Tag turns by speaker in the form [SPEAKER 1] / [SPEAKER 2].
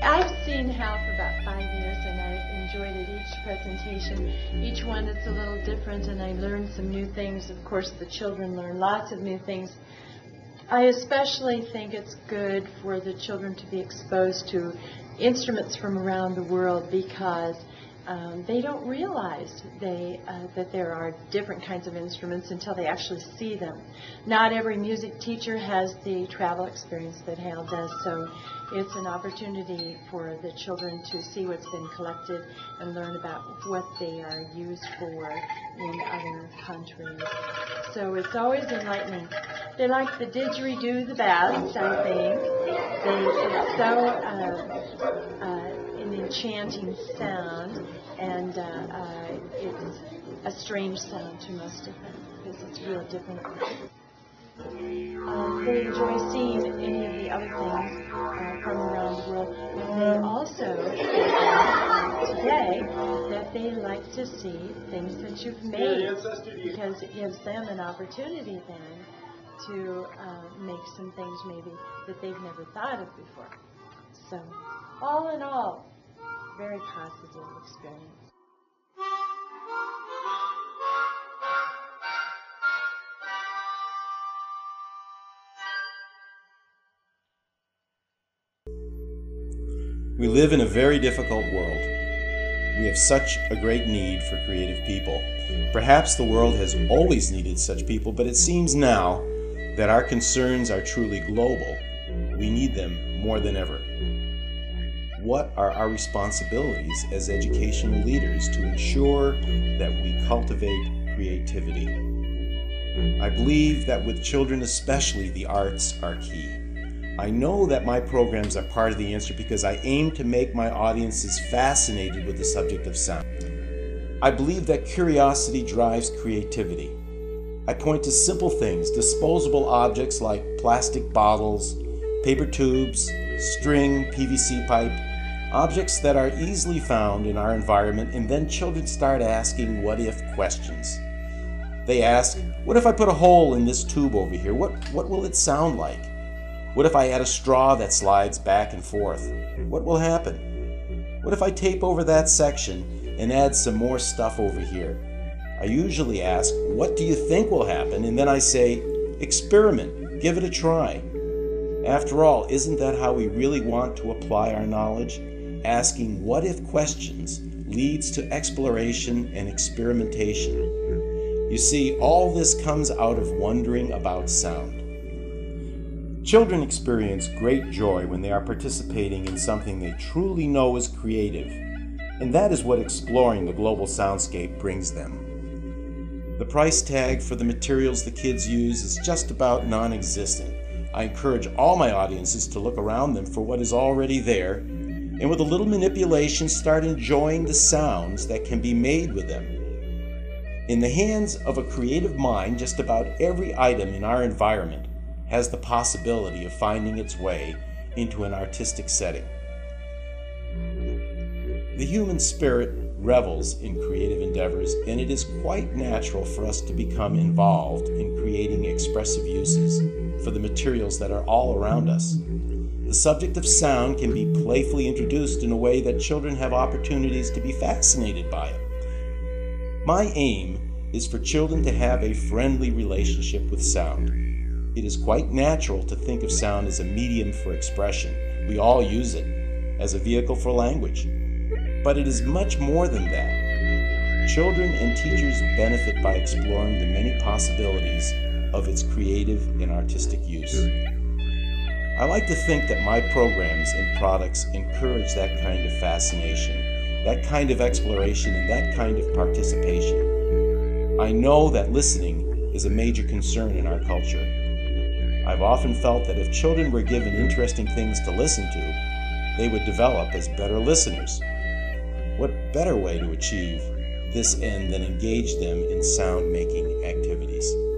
[SPEAKER 1] I've seen Hal for about 5 years, and I've enjoyed it each presentation. Each one is a little different, and I learned some new things. Of course, the children learn lots of new things. I especially think it's good for the children to be exposed to instruments from around the world, because they don't realize that there are different kinds of instruments until they actually see them. Not every music teacher has the travel experience that Hal does, so it's an opportunity for the children to see what's been collected and learn about what they are used for in other countries. So it's always enlightening. They like the didgeridoo the best, I think. It's so an enchanting sound, and it's a strange sound to most of them because it's real different. They enjoy seeing any of the other things from around the world. They also today that they like to see things that you've made, because it gives them an opportunity then to make some things maybe that they've never thought of before. So all in all, very positive experience.
[SPEAKER 2] We live in a very difficult world. We have such a great need for creative people. Perhaps the world has always needed such people, but it seems now that our concerns are truly global. We need them more than ever. What are our responsibilities as educational leaders to ensure that we cultivate creativity? I believe that with children especially, the arts are key. I know that my programs are part of the answer because I aim to make my audiences fascinated with the subject of sound. I believe that curiosity drives creativity. I point to simple things, disposable objects like plastic bottles, paper tubes, string, PVC pipe, objects that are easily found in our environment, and then children start asking what-if questions. They ask, what if I put a hole in this tube over here? What will it sound like? What if I add a straw that slides back and forth? What will happen? What if I tape over that section and add some more stuff over here? I usually ask, what do you think will happen? And then I say, experiment, give it a try. After all, isn't that how we really want to apply our knowledge? Asking what-if questions leads to exploration and experimentation. You see, all this comes out of wondering about sound. Children experience great joy when they are participating in something they truly know is creative, and that is what exploring the global soundscape brings them. The price tag for the materials the kids use is just about non-existent. I encourage all my audiences to look around them for what is already there, and with a little manipulation start enjoying the sounds that can be made with them. In the hands of a creative mind, just about every item in our environment has the possibility of finding its way into an artistic setting. The human spirit revels in creative endeavors, and it is quite natural for us to become involved in creating expressive uses for the materials that are all around us. The subject of sound can be playfully introduced in a way that children have opportunities to be fascinated by it. My aim is for children to have a friendly relationship with sound. It is quite natural to think of sound as a medium for expression. We all use it as a vehicle for language. But it is much more than that. Children and teachers benefit by exploring the many possibilities of its creative and artistic use. I like to think that my programs and products encourage that kind of fascination, that kind of exploration and that kind of participation. I know that listening is a major concern in our culture. I've often felt that if children were given interesting things to listen to, they would develop as better listeners. What better way to achieve this end than engage them in sound-making activities?